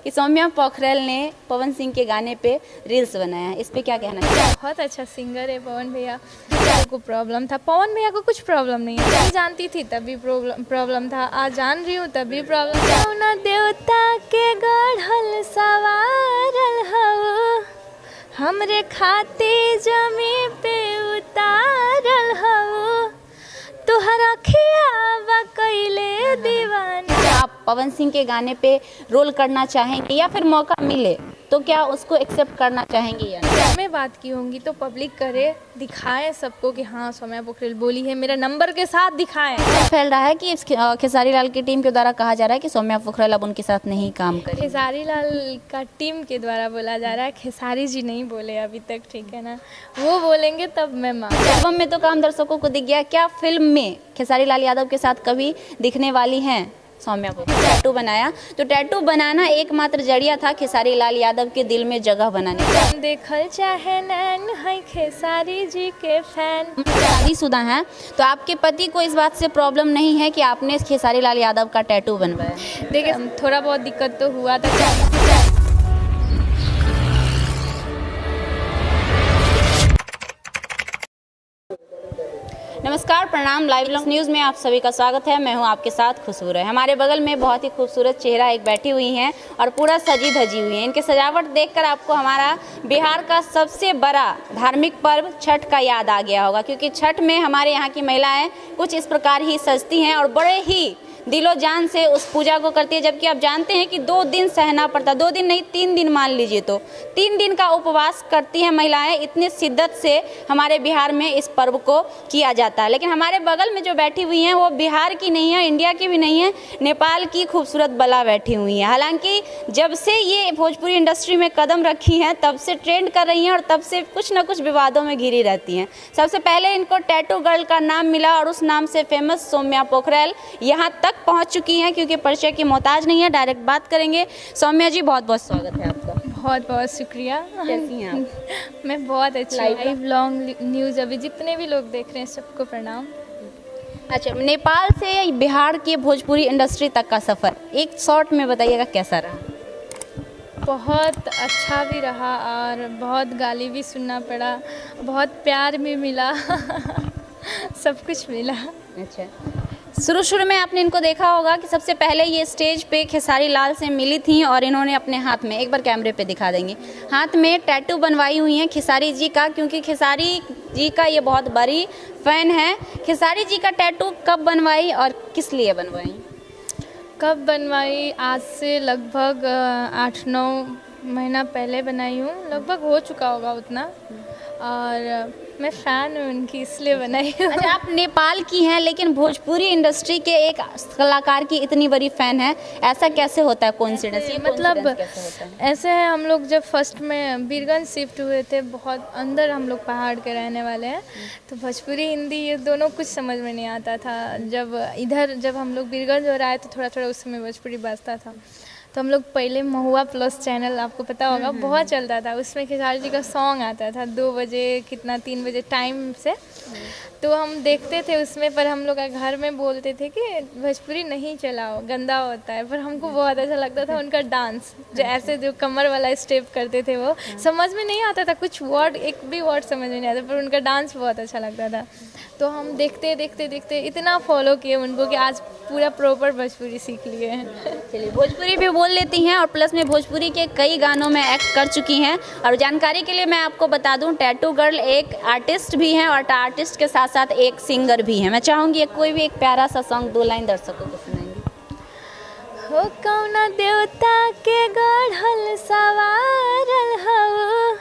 कि सौम्या पोखरेल ने पवन सिंह के गाने पे रील्स बनाया, इस पे क्या कहना चाहिए? बहुत अच्छा सिंगर है पवन भैया। को प्रॉब्लम था, पवन भैया को कुछ प्रॉब्लम नहीं है, नहीं जानती थी तभी प्रॉब्लम था, आज जान रही हूँ तभी प्रॉब्लम था। कौना देवता के गढ़ल सवारल हव, हमरे खाते जमी पे उतारल हव, तुहर अखिया कइले दीवाना। आप पवन सिंह के गाने पे रोल करना चाहेंगे या फिर मौका मिले तो क्या उसको एक्सेप्ट करना चाहेंगे या नहीं? मैं बात की होंगी तो पब्लिक करे, दिखाए सबको कि हाँ सौम्या पोखरेल बोली है, मेरा नंबर के साथ दिखाएं। फैल रहा है कि खेसारी लाल की टीम के द्वारा कहा जा रहा है कि सौम्या पोखरेल अब उनके साथ नहीं काम करेगी। खेसारी लाल का टीम के द्वारा बोला जा रहा है, खेसारी जी नहीं बोले अभी तक, ठीक है ना, वो बोलेंगे तब मैं मान। एल्बम में तो काम दर्शकों को दिख गया, क्या फिल्म में खेसारी लाल यादव के साथ कभी दिखने वाली हैं सौम्या पोखरेल? टैटू बनाया, तो टैटू बनाना एकमात्र जरिया था खेसारी लाल यादव के दिल में जगह बनाने का। देखल चाहे नैन है खेसारी जी के फैन। शादीशुदा हैं तो आपके पति को इस बात से प्रॉब्लम नहीं है कि आपने खेसारी लाल यादव का टैटू बनवाया? देखिए थोड़ा बहुत दिक्कत तो हुआ था। नमस्कार, प्रणाम। लाइव न्यूज़ में आप सभी का स्वागत है। मैं हूं आपके साथ खुशबू है। हमारे बगल में बहुत ही खूबसूरत चेहरा एक बैठी हुई हैं और पूरा सजी धजी हुई है। इनके सजावट देखकर आपको हमारा बिहार का सबसे बड़ा धार्मिक पर्व छठ का याद आ गया होगा, क्योंकि छठ में हमारे यहाँ की महिलाएं कुछ इस प्रकार ही सजती हैं और बड़े ही दिलो जान से उस पूजा को करती है। जबकि आप जानते हैं कि 2 दिन सहना पड़ता, 2 दिन नहीं 3 दिन मान लीजिए, तो 3 दिन का उपवास करती हैं महिलाएं। इतनी शिद्दत से हमारे बिहार में इस पर्व को किया जाता है। लेकिन हमारे बगल में जो बैठी हुई हैं वो बिहार की नहीं है, इंडिया की भी नहीं है, नेपाल की खूबसूरत बला बैठी हुई हैं। हालांकि जब से ये भोजपुरी इंडस्ट्री में कदम रखी हैं तब से ट्रेंड कर रही हैं और तब से कुछ न कुछ विवादों में घिरी रहती हैं। सबसे पहले इनको टैटू गर्ल का नाम मिला और उस नाम से फेमस सौम्या पोखरेल यहाँ तक पहुंच चुकी हैं, क्योंकि परिचय की मोहताज नहीं है। डायरेक्ट बात करेंगे। सौम्या जी, बहुत बहुत स्वागत है आपका। बहुत बहुत शुक्रिया। कैसी हैं आप? मैं बहुत अच्छी। लाइव लॉन्ग न्यूज़ अभी जितने भी लोग देख रहे हैं सबको प्रणाम। अच्छा, नेपाल से बिहार के भोजपुरी इंडस्ट्री तक का सफ़र एक शॉर्ट में बताइएगा कैसा रहा? बहुत अच्छा भी रहा और बहुत गाली भी सुनना पड़ा, बहुत प्यार भी मिला सब कुछ मिला। अच्छा, शुरू में आपने इनको देखा होगा कि सबसे पहले ये स्टेज पे खेसारी लाल से मिली थी और इन्होंने अपने हाथ में, एक बार कैमरे पे दिखा देंगे, हाथ में टैटू बनवाई हुई हैं खेसारी जी का, क्योंकि खेसारी जी का ये बहुत बड़ी फ़ैन है। खेसारी जी का टैटू कब बनवाई और किस लिए बनवाई? कब बनवाई? आज से लगभग 8-9 महीना पहले बनाई हूँ, लगभग हो चुका होगा उतना, और मैं फ़ैन हूँ उनकी इसलिए बनाई हूँ। अच्छा, आप नेपाल की हैं लेकिन भोजपुरी इंडस्ट्री के एक कलाकार की इतनी बड़ी फ़ैन है, ऐसा कैसे होता है? कोइंसिडेंस? मतलब ऐसे है, हम लोग जब फर्स्ट में बीरगंज शिफ्ट हुए थे, बहुत अंदर हम लोग पहाड़ के रहने वाले हैं, तो भोजपुरी हिंदी ये दोनों कुछ समझ में नहीं आता था। जब हम लोग बीरगंज हो रहा है तो थोड़ा थोड़ा उस समय भोजपुरी बजता था, तो हम लोग पहले महुआ प्लस चैनल आपको पता होगा बहुत चलता था, उसमें खेसारी जी का सॉन्ग आता था 2 बजे कितना 3 बजे टाइम से, तो हम देखते थे उसमें। पर हम लोग घर में बोलते थे कि भोजपुरी नहीं चलाओ, गंदा होता है, पर हमको बहुत अच्छा लगता था उनका डांस, जो ऐसे जो कमर वाला स्टेप करते थे, वो समझ में नहीं आता था, कुछ वर्ड, एक भी वर्ड समझ में नहीं आता, पर उनका डांस बहुत अच्छा लगता था। तो हम देखते देखते इतना फॉलो किए उनको कि आज पूरा प्रॉपर भोजपुरी सीख लिए हैं। चलिए, भोजपुरी भी बोल लेती हैं और प्लस में भोजपुरी के कई गानों में एक्ट कर चुकी हैं। और जानकारी के लिए मैं आपको बता दूं, टैटू गर्ल एक आर्टिस्ट भी हैं और आर्टिस्ट के साथ साथ एक सिंगर भी हैं। मैं चाहूँगी कोई भी एक प्यारा सा सॉन्ग 2 लाइन दर्शकों को सुनाएंगे। हो कौना देवता के गढ़ल सवारल हव,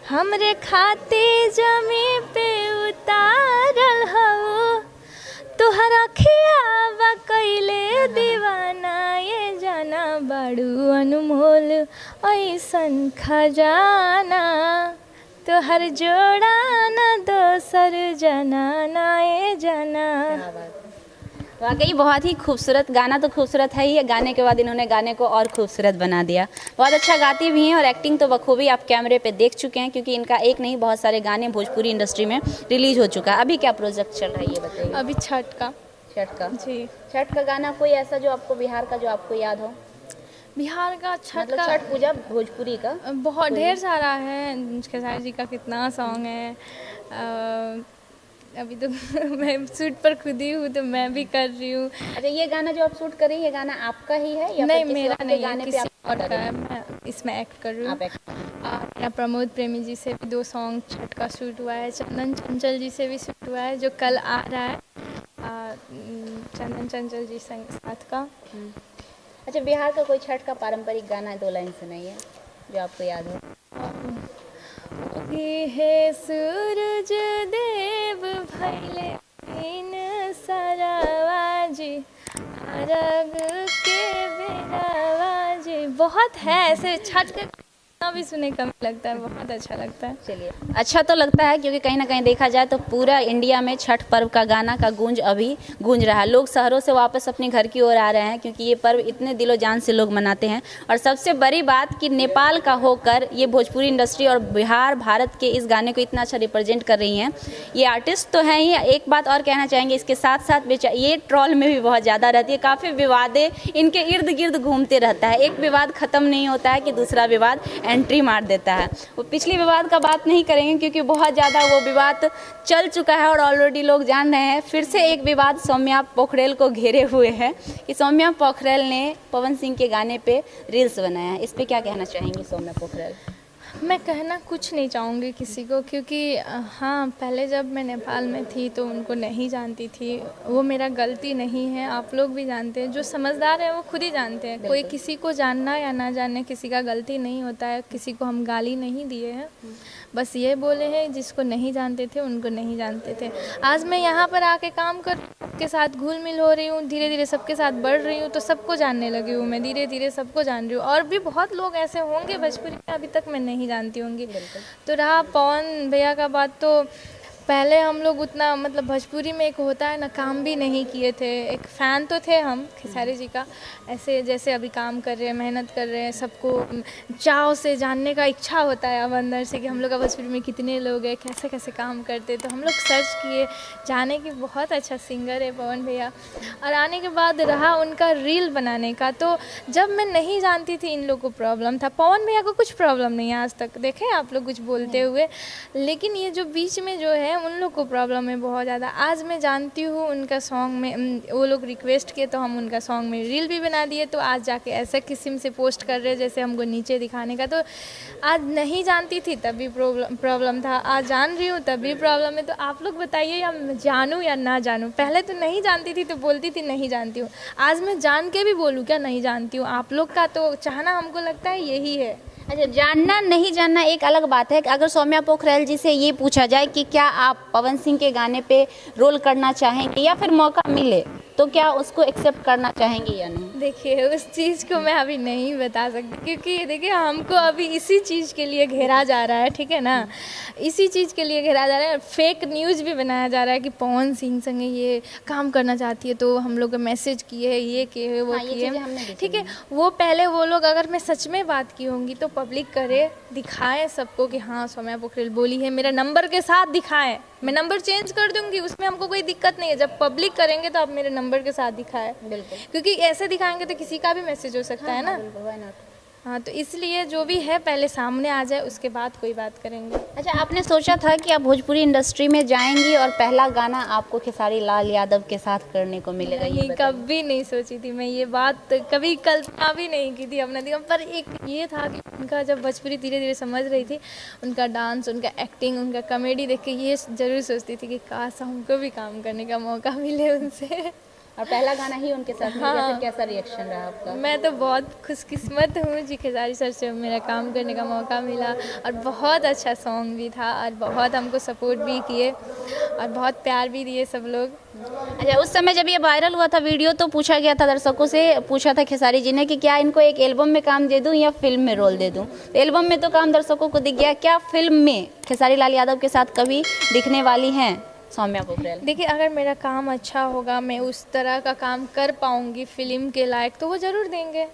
हमरे खाते जमी पे उतारल हव, तुहर अखिया कइले दीवाना, ये जाना बाड़ू अनमोल ऐसन खजाना, तुहर जोड़ा न दोसर जना ना, ये जाना। वाकई बहुत ही खूबसूरत गाना, तो खूबसूरत है ही, गाने के बाद इन्होंने गाने को और खूबसूरत बना दिया। बहुत अच्छा गाती भी हैं और एक्टिंग तो बखूबी आप कैमरे पे देख चुके हैं, क्योंकि इनका एक नहीं बहुत सारे गाने भोजपुरी इंडस्ट्री में रिलीज हो चुका है। अभी क्या प्रोजेक्ट चल रहा है ये बताइए? अभी छठ का छठ का जी। छठ का गाना कोई ऐसा जो आपको बिहार का जो आपको याद हो? बिहार का छठ मतलब का छठ पूजा भोजपुरी का बहुत ढेर सारा है। खेसारी जी का कितना सॉन्ग है। अभी तो मैं शूट पर खुद ही हूँ तो मैं भी कर रही हूँ। अच्छा, ये गाना जो आप शूट कर रही है, ये गाना आपका ही है या नहीं, फिर किसी मेरा और के नहीं है, गाने पे किसी आप और कर का रही है। हैं? मैं इसमें एक्ट कर रही हूँ। आप एक्ट या प्रमोद प्रेमी जी से भी 2 सॉन्ग छठ का शूट हुआ है। चंदन चंचल जी से भी शूट हुआ है जो कल आ रहा है। चंदन चंचल जी साथ का। अच्छा, बिहार का कोई छठ का पारंपरिक गाना 2 लाइन सुनाइए जो आपको याद हो। उगी है सूरज देव भैले इन सरावाजी अरग के बेरावाजी। बहुत है ऐसे छठ के गाना भी सुने कम लगता है, बहुत अच्छा लगता है। चलिए, अच्छा तो लगता है क्योंकि कहीं ना कहीं देखा जाए तो पूरा इंडिया में छठ पर्व का गाना का गूंज अभी गूंज रहा है। लोग शहरों से वापस अपने घर की ओर आ रहे हैं क्योंकि ये पर्व इतने दिलो जान से लोग मनाते हैं। और सबसे बड़ी बात कि नेपाल का होकर ये भोजपुरी इंडस्ट्री और बिहार भारत के इस गाने को इतना अच्छा रिप्रेजेंट कर रही हैं। ये आर्टिस्ट तो हैं ही। एक बात और कहना चाहेंगे, इसके साथ साथ ये ट्रॉल में भी बहुत ज़्यादा रहती है। काफ़ी विवादें इनके इर्द गिर्द घूमते रहता है। एक विवाद ख़त्म नहीं होता है कि दूसरा विवाद एंट्री मार देता है। वो पिछली विवाद का बात नहीं करेंगे क्योंकि बहुत ज़्यादा वो विवाद चल चुका है और ऑलरेडी लोग जान रहे हैं। फिर से एक विवाद सौम्या पोखरेल को घेरे हुए है कि सौम्या पोखरेल ने पवन सिंह के गाने पे रील्स बनाया है। इस पे क्या कहना चाहेंगी सौम्या पोखरेल? मैं कहना कुछ नहीं चाहूँगी किसी को, क्योंकि हाँ, पहले जब मैं नेपाल में थी तो उनको नहीं जानती थी। वो मेरा गलती नहीं है, आप लोग भी जानते हैं। जो समझदार है वो खुद ही जानते हैं। कोई किसी को जानना या ना जानने किसी का गलती नहीं होता है। किसी को हम गाली नहीं दिए हैं, बस ये बोले हैं जिसको नहीं जानते थे उनको नहीं जानते थे। आज मैं यहाँ पर आके काम कर सबके साथ घुल मिल हो रही हूँ, धीरे धीरे सबके साथ बढ़ रही हूँ, तो सबको जानने लगी हूँ मैं। धीरे धीरे सबको जान रही हूँ और भी बहुत लोग ऐसे होंगे भोजपुरी में अभी तक मैं नहीं जानती होंगी। तो रहा पवन भैया का बात, तो पहले हम लोग उतना मतलब भोजपुरी में एक होता है ना, काम भी नहीं किए थे। एक फ़ैन तो थे हम खेसारी जी का, ऐसे जैसे अभी काम कर रहे हैं, मेहनत कर रहे हैं, सबको चाव से जानने का इच्छा होता है अब अंदर से कि हम लोग का भोजपुरी में कितने लोग हैं, कैसे कैसे काम करते। तो हम लोग सर्च किए, जाने कि बहुत अच्छा सिंगर है पवन भैया। और आने के बाद रहा उनका रील बनाने का, तो जब मैं नहीं जानती थी इन लोग को प्रॉब्लम था। पवन भैया को कुछ प्रॉब्लम नहीं है आज तक, देखे आप लोग कुछ बोलते हुए, लेकिन ये जो बीच में जो है उन लोग को प्रॉब्लम है बहुत ज़्यादा। आज मैं जानती हूँ उनका सॉन्ग में वो लोग रिक्वेस्ट किए तो हम उनका सॉन्ग में रील भी बना दिए, तो आज जाके ऐसे किस्म से पोस्ट कर रहे हैं जैसे हमको नीचे दिखाने का। तो आज नहीं जानती थी तब भी प्रॉब्लम था, आज जान रही हूँ तब भी प्रॉब्लम है। तो आप लोग बताइए, या जानूँ या ना जानूँ? पहले तो नहीं जानती थी तो बोलती थी नहीं जानती हूँ, आज मैं जान के भी बोलूँ क्या नहीं जानती हूँ? आप लोग का तो चाहना हमको लगता है यही है। अच्छा, जानना नहीं जानना एक अलग बात है। अगर सौम्या पोखरेल जी से ये पूछा जाए कि क्या आप पवन सिंह के गाने पे रोल करना चाहेंगे या फिर मौका मिले तो क्या उसको एक्सेप्ट करना चाहेंगे या नहीं? देखिए, उस चीज़ को मैं अभी नहीं बता सकती, क्योंकि देखिए हमको अभी इसी चीज़ के लिए घेरा जा रहा है, ठीक है ना? इसी चीज़ के लिए घेरा जा रहा है। फेक न्यूज़ भी बनाया जा रहा है कि पवन सिंह संगे ये काम करना चाहती है, तो हम लोग मैसेज किए, ये किए, वो किए, ठीक है। वो पहले वो लोग, अगर मैं सच में बात की होंगी तो पब्लिक करे, दिखाएं सबको कि हाँ सौम्या पोखरेल बोली है, मेरा नंबर के साथ दिखाएं। मैं नंबर चेंज कर दूंगी, उसमें हमको कोई दिक्कत नहीं है। जब पब्लिक करेंगे तो आप मेरे नंबर के साथ दिखाएं, बिल्कुल, क्योंकि ऐसे दिखाएंगे तो किसी का भी मैसेज हो सकता है ना। हाँ, तो इसलिए जो भी है पहले सामने आ जाए, उसके बाद कोई बात करेंगे। अच्छा, आपने सोचा था कि आप भोजपुरी इंडस्ट्री में जाएंगी और पहला गाना आपको खेसारी लाल यादव के साथ करने को मिलेगा? नहीं, कभी नहीं सोची थी मैं, ये बात कभी कल्पना भी नहीं की थी अपने दिमाग पर। एक ये था कि उनका जब भोजपुरी धीरे धीरे समझ रही थी, उनका डांस, उनका एक्टिंग, उनका कॉमेडी देख के ये जरूर सोचती थी कि काश हमको भी काम करने का मौका मिले उनसे। और पहला गाना ही उनके साथ मिल गया, फिर कैसा रिएक्शन रहा आपका? मैं तो बहुत खुशकिस्मत हूँ जी, खेसारी सर से मेरा काम करने का मौका मिला और बहुत अच्छा सॉन्ग भी था और बहुत हमको सपोर्ट भी किए और बहुत प्यार भी दिए सब लोग। अच्छा, उस समय जब ये वायरल हुआ था वीडियो तो पूछा गया था, दर्शकों से पूछा था खेसारी जी ने कि क्या इनको एक एल्बम में काम दे दूं या फिल्म में रोल दे दूं? तो एल्बम में तो काम दर्शकों को दिख गया, क्या फिल्म में खेसारी लाल यादव के साथ कभी दिखने वाली हैं सौम्या पोखरेल? देखिए, अगर मेरा काम अच्छा होगा, मैं उस तरह का काम कर पाऊंगी फिल्म के लायक, तो वो ज़रूर देंगे।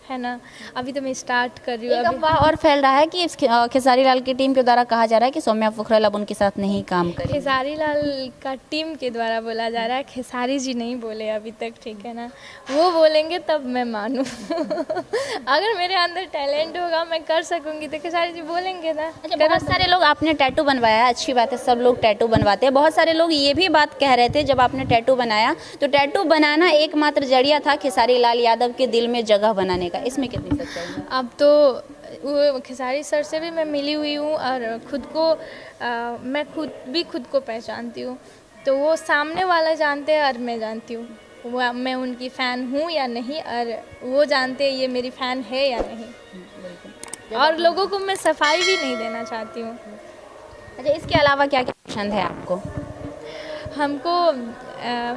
है ना। अभी तो मैं स्टार्ट कर रही हूँ। एक अफवाह और फैल रहा है कि इस खेसारी लाल की टीम के द्वारा कहा जा रहा है कि सौम्या पोखरल अब उनके साथ नहीं काम करें। खेसारी लाल का टीम के द्वारा बोला जा रहा है, खेसारी जी नहीं बोले अभी तक, ठीक है ना। वो बोलेंगे तब मैं मानूँ। अगर मेरे अंदर टैलेंट होगा, मैं कर सकूँगी, तो खेसारी जी बोलेंगे ना। अच्छा, बहुत सारे लोग, आपने टैटू बनवाया है, अच्छी बात है, सब लोग टैटू बनवाते हैं। बहुत सारे लोग ये भी बात कह रहे थे जब आपने टैटू बनाया तो टैटू बनाना एकमात्र जरिया था खेसारी लाल यादव के दिल में जगह बनाने का, इसमें कितनी सच्चाई है? अब तो वो खेसारी सर से भी मैं मिली हुई हूँ और खुद को मैं खुद को पहचानती हूँ, तो वो सामने वाला जानते हैं और मैं जानती हूँ वो मैं उनकी फ़ैन हूँ या नहीं, और वो जानते हैं ये मेरी फ़ैन है या नहीं। और लोगों को मैं सफाई भी नहीं देना चाहती हूँ। अच्छा, इसके अलावा क्या क्या पसंद है आपको? हमको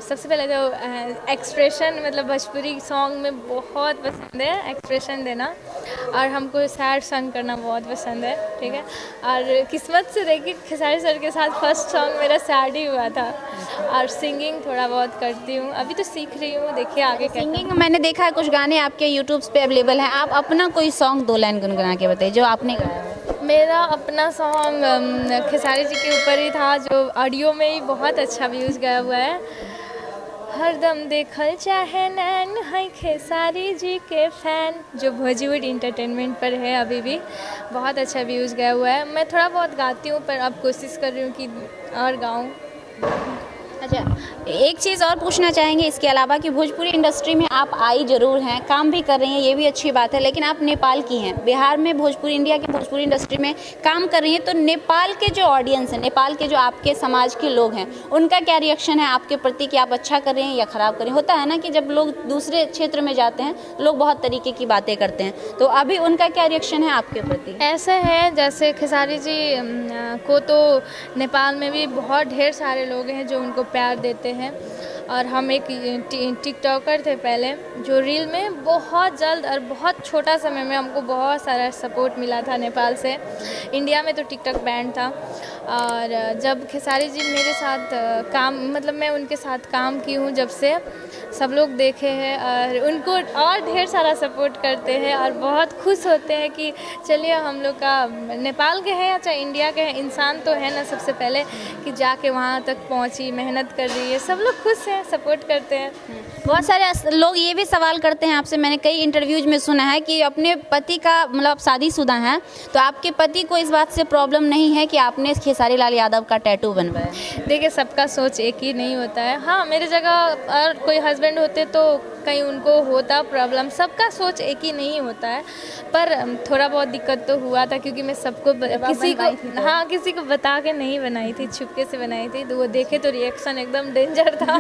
सबसे पहले तो एक्सप्रेशन, मतलब भोजपुरी सॉन्ग में बहुत पसंद है एक्सप्रेशन देना, और हमको सैड सॉन्ग करना बहुत पसंद है, ठीक है। और किस्मत से देखिए खेसारी सर के साथ फर्स्ट सॉन्ग मेरा सैड ही हुआ था। और सिंगिंग थोड़ा बहुत करती हूँ, अभी तो सीख रही हूँ, देखिए आगे। सिंगिंग मैंने देखा है कुछ गाने आपके यूट्यूब पे अवेलेबल हैं, आप अपना कोई सॉन्ग 2 लाइन गुनगुना के बताइए जो आपने गाया है। मेरा अपना सॉन्ग खेसारी जी के ऊपर ही था, जो ऑडियो में ही बहुत अच्छा व्यूज़ गया हुआ है। हरदम देखल चाहे नैन है खेसारी जी के फ़ैन, जो भोजपुरी इंटरटेनमेंट पर है, अभी भी बहुत अच्छा व्यूज़ गया हुआ है। मैं थोड़ा बहुत गाती हूँ, पर अब कोशिश कर रही हूँ कि और गाऊँ। अच्छा, एक चीज़ और पूछना चाहेंगे इसके अलावा कि भोजपुरी इंडस्ट्री में आप आई ज़रूर हैं, काम भी कर रही हैं, ये भी अच्छी बात है, लेकिन आप नेपाल की हैं, बिहार में भोजपुरी, इंडिया की भोजपुरी इंडस्ट्री में काम कर रही हैं, तो नेपाल के जो ऑडियंस हैं, नेपाल के जो आपके समाज के लोग हैं, उनका क्या रिएक्शन है आपके प्रति कि आप अच्छा कर रहे हैं या ख़राब कर रहे हैं? होता है ना कि जब लोग दूसरे क्षेत्र में जाते हैं, लोग बहुत तरीके की बातें करते हैं, तो अभी उनका क्या रिएक्शन है आपके प्रति? ऐसे है जैसे खेसारी जी को तो नेपाल में भी बहुत ढेर सारे लोग हैं जो उनको प्यार देते हैं, और हम एक टिकटॉकर थे पहले, जो रील में बहुत जल्द और बहुत छोटा समय में हमको बहुत सारा सपोर्ट मिला था नेपाल से। इंडिया में तो टिकटॉक बैन था, और जब खेसारी जी मेरे साथ मतलब मैं उनके साथ काम की हूँ, जब से सब लोग देखे हैं और उनको और ढेर सारा सपोर्ट करते हैं, और बहुत खुश होते हैं कि चलिए हम लोग का नेपाल के हैं या चाहे इंडिया के हैं, इंसान तो है ना सबसे पहले, कि जाके वहाँ तक पहुँची, मेहनत कर रही है, सब लोग खुश हैं, सपोर्ट करते हैं। बहुत सारे लोग ये भी सवाल करते हैं आपसे, मैंने कई इंटरव्यूज में सुना है कि अपने पति का, मतलब शादीशुदा हैं, तो आपके पति को इस बात से प्रॉब्लम नहीं है कि आपने खेसारी लाल यादव का टैटू बनवाया? देखिए, सबका सोच एक ही नहीं होता है। हाँ, मेरे जगह और कोई हस्बैंड होते तो कहीं उनको होता प्रॉब्लम, सबका सोच एक ही नहीं होता है, पर थोड़ा बहुत दिक्कत तो हुआ था, क्योंकि मैं सबको किसी को बता के नहीं बनाई थी, छुपके से बनाई थी, तो वो देखे तो रिएक्शन एकदम डेंजर था।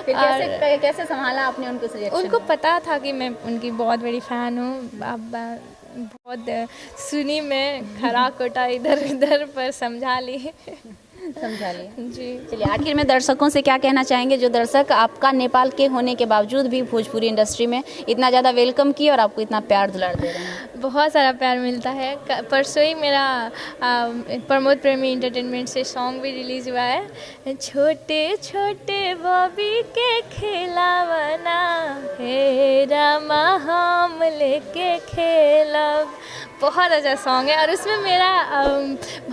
कैसे संभाला आपने उनको रिएक्शन? उनको पता था कि मैं उनकी बहुत बड़ी फ़ैन हूँ। अब बहुत सुनी, मैं खरा कोटा इधर उधर पर समझा ली जी। चलिए, आखिर में दर्शकों से क्या कहना चाहेंगे, जो दर्शक आपका नेपाल के होने के बावजूद भी भोजपुरी इंडस्ट्री में इतना ज़्यादा वेलकम किए और आपको इतना प्यार दुलार दे रहे हैं? बहुत सारा प्यार मिलता है। परसों ही मेरा प्रमोद प्रेमी इंटरटेनमेंट से सॉन्ग भी रिलीज़ हुआ है, छोटे छोटे बॉबी के खिलावना हे रामा हम लेके खेलब। बहुत अच्छा सॉन्ग है, और उसमें मेरा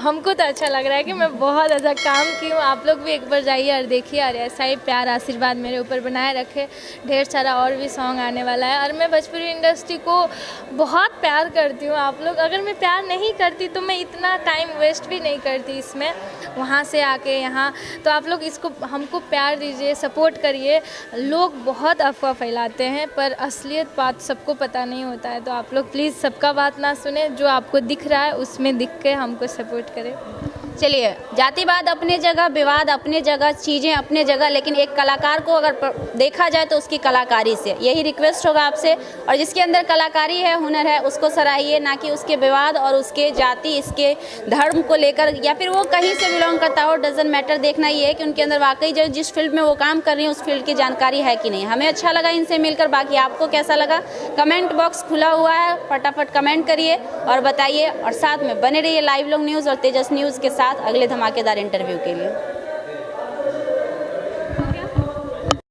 हमको तो अच्छा लग रहा है कि मैं बहुत अच्छा काम की हूँ। आप लोग भी एक बार जाइए और देखिए, और ऐसा ही प्यार आशीर्वाद मेरे ऊपर बनाए रखे। ढेर सारा और भी सॉन्ग आने वाला है, और मैं भोजपुरी इंडस्ट्री को बहुत प्यार करती हूँ। आप लोग, अगर मैं प्यार नहीं करती तो मैं इतना टाइम वेस्ट भी नहीं करती इसमें, वहाँ से आके यहाँ। तो आप लोग इसको हमको प्यार दीजिए, सपोर्ट करिए। लोग बहुत अफवाह फैलाते हैं, पर असलियत बात सबको पता नहीं होता है, तो आप लोग प्लीज़ सबका बात ना सुने, जो आपको दिख रहा है उसमें दिख के हमको सपोर्ट करें। चलिए, जातिवाद अपने जगह, विवाद अपने जगह, चीज़ें अपने जगह, लेकिन एक कलाकार को अगर देखा जाए तो उसकी कलाकारी से, यही रिक्वेस्ट होगा आपसे। और जिसके अंदर कलाकारी है, हुनर है, उसको सराहिए, ना कि उसके विवाद और उसके जाति, इसके धर्म को लेकर, या फिर वो कहीं से बिलोंग करता हो, डजंट मैटर। देखना ये है कि उनके अंदर वाकई जो जिस फील्ड में वो काम कर रही है उस फील्ड की जानकारी है कि नहीं। हमें अच्छा लगा इनसे मिलकर, बाकी आपको कैसा लगा कमेंट बॉक्स खुला हुआ है, फटाफट कमेंट करिए और बताइए, और साथ में बने रहिए लाइव लोग न्यूज़ और तेजस न्यूज़ के साथ अगले धमाकेदार इंटरव्यू के लिए।